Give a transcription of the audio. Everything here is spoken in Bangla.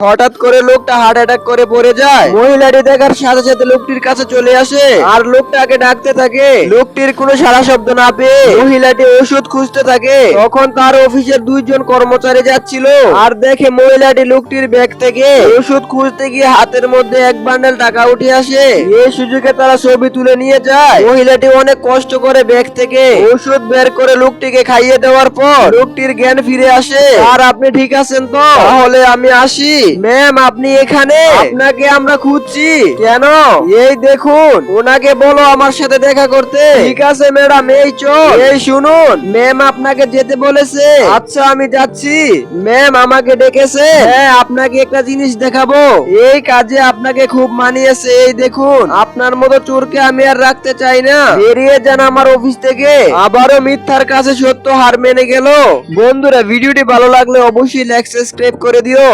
হঠাৎ করে লোকটা হার্ট অ্যাটাক করে পড়ে যায়। মহিলাটি দেখার সাথে সাথে লোকটির কাছে চলে আসে আর লোকটাকে ডাকতে থাকে। লোকটির কোনো সাড়া শব্দ না পেয়ে মহিলাটি ওষুধ খুঁজতে থাকে। তখন তার অফিসের দুইজন কর্মচারী যাচ্ছিল আর দেখে মহিলাটি লোকটির ব্যাগ থেকে ওষুধ খুঁজতে গিয়ে হাতের মধ্যে এক বান্ডেল টাকা উঠে আসে। এই সুযোগে তারা ছবি তুলে নিয়ে যায়। মহিলাটি অনেক কষ্ট করে ব্যাগ থেকে ওষুধ বের করে লোকটিকে খাইয়ে দেওয়ার পর লোকটির জ্ঞান ফিরে আসে। আর আপনি ঠিক আছেন তো? তাহলে আমি আসি। ম্যাম, আপনি এখানে? আপনাকে আমরা খুঁজছি। কেন? এই দেখুন, ওনাকে বলো আমার সাথে দেখা করতে। ঠিক আছে ম্যাডাম, এই চল। এই শুনুন, ম্যাম আপনাকে যেতে বলেছে। আচ্ছা, আমি যাচ্ছি। ম্যাম আমাকে ডেকেছে। হ্যাঁ, আপনাকে একটা জিনিস দেখাবো। এই কাজে আপনাকে খুব মানিয়েছে। এই দেখুন, আপনার মতো চোরকে আমি আর রাখতে চাই না। বেরিয়ে যান আমার অফিস থেকে। আবারও মিথ্যার কাছে সত্য হার মেনে গেল। বন্ধুরা, ভিডিওটি ভালো লাগলে অবশ্যই লাইক সাবস্ক্রাইব করে দিও।